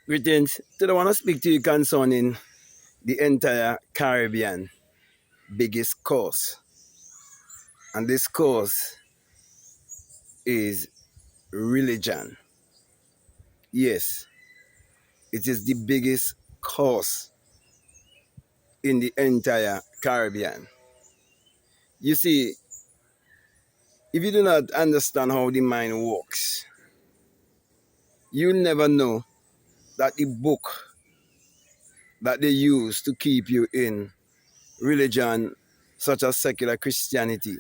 Greetings. Today I want to speak to you concerning the entire Caribbean biggest cause. And this cause is religion. Yes, it is the biggest cause in the entire Caribbean. You see, if you do not understand how the mind works, you'll never know that the book that they use to keep you in religion, such as secular Christianity,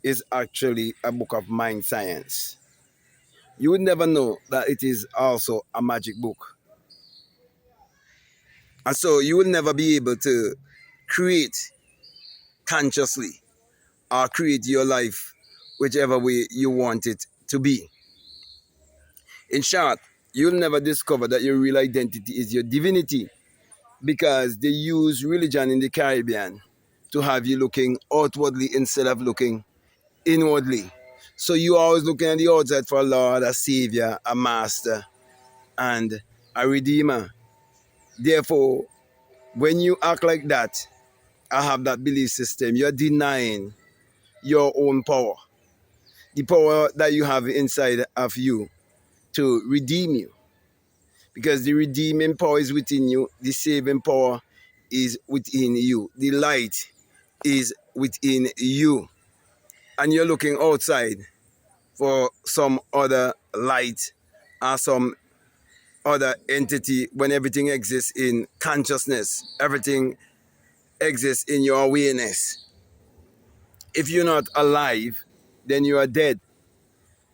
is actually a book of mind science. You would never know that it is also a magic book. And so you will never be able to create consciously or create your life whichever way you want it to be. In short, you'll never discover that your real identity is your divinity because they use religion in the Caribbean to have you looking outwardly instead of looking inwardly. So you're always looking at the outside for a Lord, a Savior, a Master, and a Redeemer. Therefore, when you act like that, I have that belief system, you're denying your own power, the power that you have inside of you to redeem you. Because the redeeming power is within you, the saving power is within you, the light is within you. And you're looking outside for some other light or some other entity when everything exists in consciousness, everything exists in your awareness. If you're not alive, then you are dead.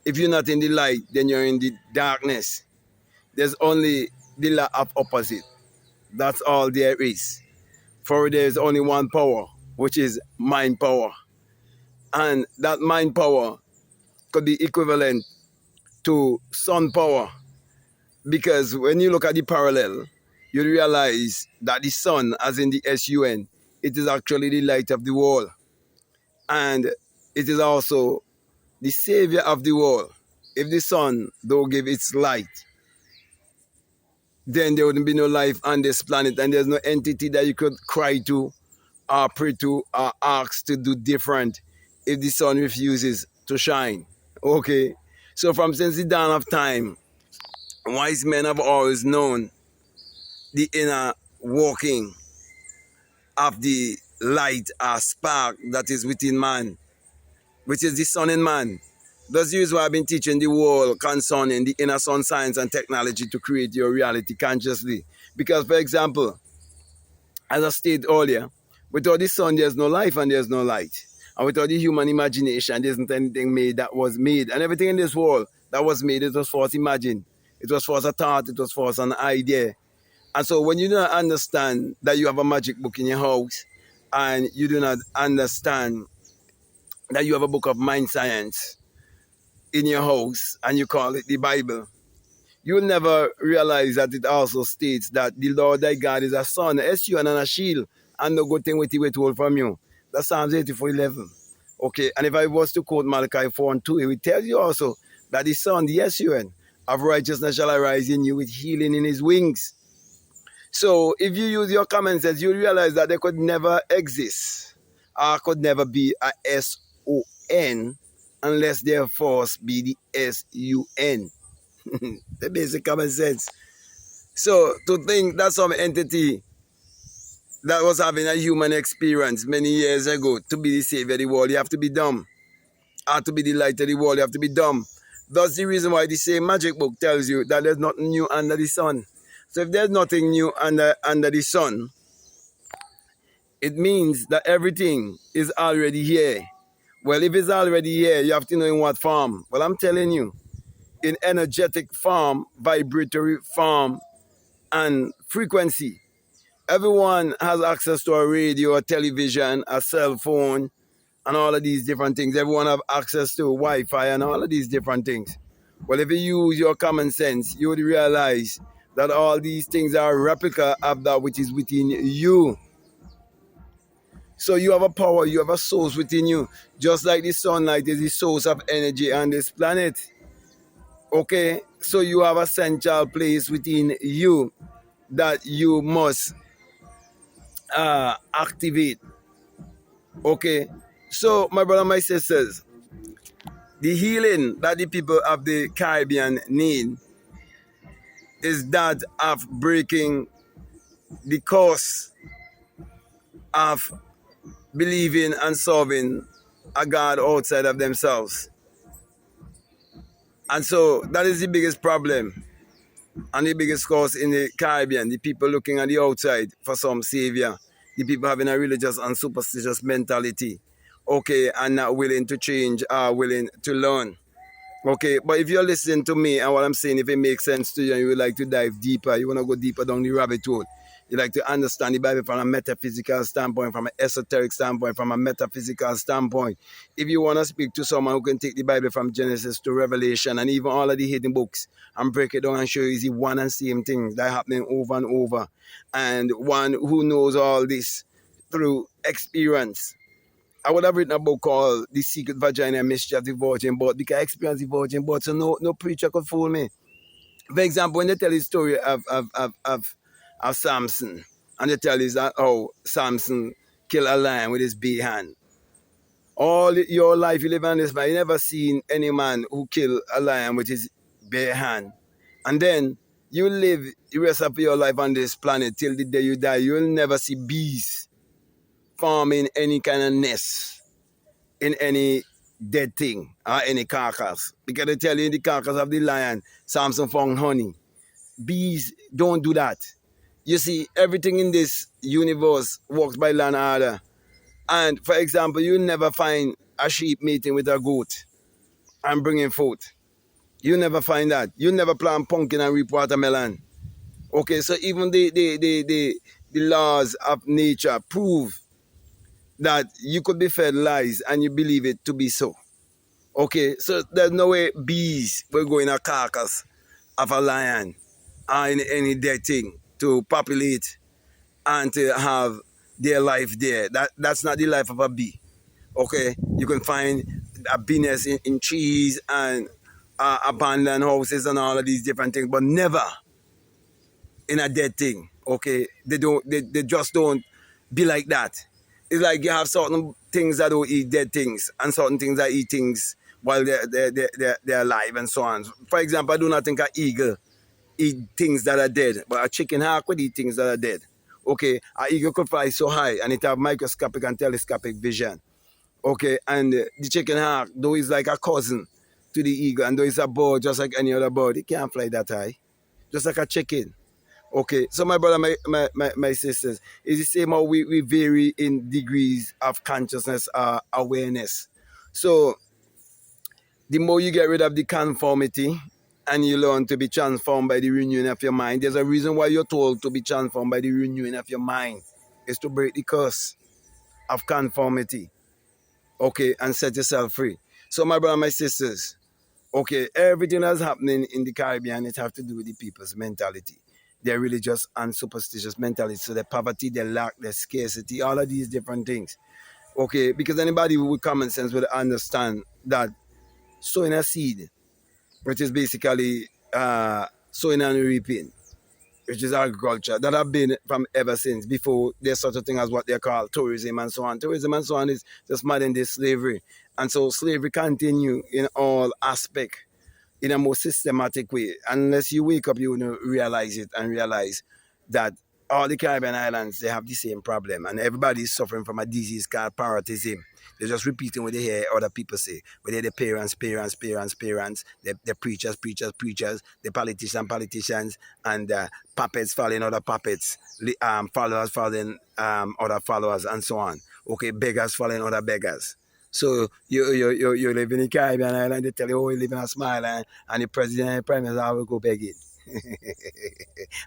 If you're not in the light, then you're in the darkness. There's only the law of opposite. That's all there is. For there is only one power, which is mind power. And that mind power could be equivalent to sun power. Because when you look at the parallel, you realize that the sun, as in the sun, it is actually the light of the world. And it is also the savior of the world. If the sun don't give its light, then there wouldn't be no life on this planet, and there's no entity that you could cry to or pray to or ask to do different if the sun refuses to shine. Okay? So from since the dawn of time, wise men have always known the inner working of the light or spark that is within man, which is the sun in man. That's the reason why I've been teaching the world concerning the inner sun science and technology to create your reality consciously. Because, for example, as I stated earlier, without the sun, there's no life and there's no light. And without the human imagination, there isn't anything made that was made. And everything in this world that was made, it was for us imagined. It was for us a thought, it was for us an idea. And so when you do not understand that you have a magic book in your house, and you do not understand that you have a book of mind science in your house, and you call it the Bible, you'll never realize that it also states that the Lord thy God is a sun, a sun and a shield, and no good thing will he withhold from you. That's Psalms 84:11. Okay, and if I was to quote Malachi 4:2, it will tell you also that the sun, the sun of righteousness shall arise in you with healing in his wings. So if you use your common sense, you'll realize that there could never exist or could never be a S-O-N unless there first be the S-U-N. The basic common sense. So to think that some entity that was having a human experience many years ago to be the savior of the world, you have to be dumb. Or to be the light of the world, you have to be dumb. That's the reason why the same magic book tells you that there's nothing new under the sun. So if there's nothing new under the sun, it means that everything is already here. Well, if it's already here, you have to know in what form. Well, I'm telling you, in energetic form, vibratory form, and frequency. Everyone has access to a radio, a television, a cell phone, and all of these different things. Everyone have access to Wi-Fi and all of these different things. Well, if you use your common sense, you would realize that all these things are a replica of that which is within you. So you have a power, you have a source within you. Just like the sunlight is the source of energy on this planet. Okay, so you have a central place within you that you must activate. Okay, so my brother, my sisters, the healing that the people of the Caribbean need is that of breaking the curse of believing and serving a God outside of themselves. And so that is the biggest problem and the biggest cause in the Caribbean. The people looking at the outside for some savior. The people having a religious and superstitious mentality. Okay, and not willing to change, willing to learn. Okay, but if you're listening to me and what I'm saying, if it makes sense to you and you would like to dive deeper, you want to go deeper down the rabbit hole, you like to understand the Bible from a metaphysical standpoint, from an esoteric standpoint, from a metaphysical standpoint. If you want to speak to someone who can take the Bible from Genesis to Revelation and even all of the hidden books and break it down and show you the one and same thing that happening over and over, and one who knows all this through experience. I would have written a book called The Secret Vagina and Mystery of the Virgin Birth because I experienced the virgin birth, so no preacher could fool me. For example, when they tell the story of Samson, and they tell us that how Samson killed a lion with his bare hand. All your life you live on this man, you never seen any man who kill a lion with his bare hand. And then you live the rest of your life on this planet till the day you die. You'll never see bees forming any kind of nest in any dead thing or any carcass. Because they tell you in the carcass of the lion, Samson found honey. Bees don't do that. You see, everything in this universe works by law and order. And for example, you never find a sheep meeting with a goat and bringing food. You never find that. You never plant pumpkin and reap watermelon. Okay, so even the laws of nature prove that you could be fed lies and you believe it to be so. Okay, so there's no way bees will go in a carcass of a lion or in any dead thing to populate and to have their life there. That's not the life of a bee. Okay, you can find a bee nest in trees and abandoned houses and all of these different things, but never in a dead thing. Okay, they just don't be like that. It's like you have certain things that don't eat dead things and certain things that eat things while they're alive and so on. For example, I do not think an eagle eat things that are dead, but a chicken hawk would eat things that are dead. Okay, an eagle could fly so high and it have microscopic and telescopic vision. Okay, and the chicken hawk, though is like a cousin to the eagle, and though it's a bird just like any other bird, it can't fly that high, just like a chicken. Okay, so my brother, my sisters, it's the same how we vary in degrees of consciousness, awareness. So the more you get rid of the conformity and you learn to be transformed by the renewing of your mind, there's a reason why you're told to be transformed by the renewing of your mind, is to break the curse of conformity, okay, and set yourself free. So my brother, my sisters, okay, everything that's happening in the Caribbean, it have to do with the people's mentality. Their religious and superstitious mentality. So their poverty, their lack, their scarcity, all of these different things. Okay, because anybody with common sense will understand that sowing a seed, which is basically sowing and reaping, which is agriculture, that have been from ever since, before there's such a thing as what they call tourism and so on. Tourism and so on is just modern day slavery. And so slavery continue in all aspects in a more systematic way. Unless you wake up, you will realize it and realize that all the Caribbean islands, they have the same problem, and everybody is suffering from a disease called parotism. They're just repeating what they hear other people say. But they're the parents, the preachers, the politicians, and puppets following other puppets, followers following other followers, and so on. Okay, beggars following other beggars. So you live in the Caribbean island, they tell you, oh, you live in a small island, and the president and the prime minister will go begging.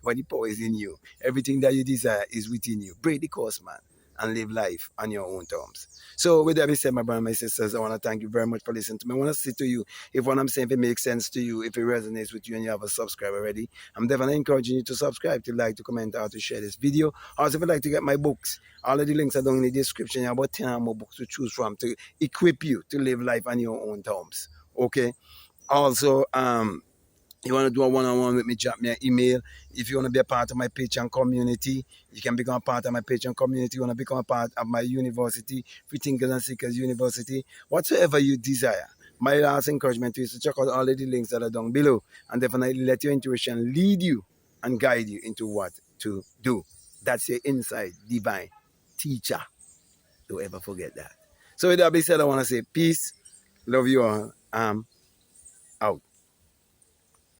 When the power is in you, everything that you desire is within you. Break the course, man, and live life on your own terms. So with that being said, my brother and my sisters, I want to thank you very much for listening to me. I want to say to you, if what I'm saying, if it makes sense to you, if it resonates with you and you have a subscribe already, I'm definitely encouraging you to subscribe, to like, to comment, or to share this video. Also, if you'd like to get my books, all of the links are down in the description. You have about 10 or more books to choose from to equip you to live life on your own terms. Okay? Also, You want to do a one-on-one with me, drop me an email. If you want to be a part of my Patreon community, you can become a part of my Patreon community. You want to become a part of my university, Free Thinkers and Seekers University, whatsoever you desire. My last encouragement is to check out all of the links that are down below and definitely let your intuition lead you and guide you into what to do. That's your inside divine teacher. Don't ever forget that. So with that being said, I want to say peace. Love you all. Out.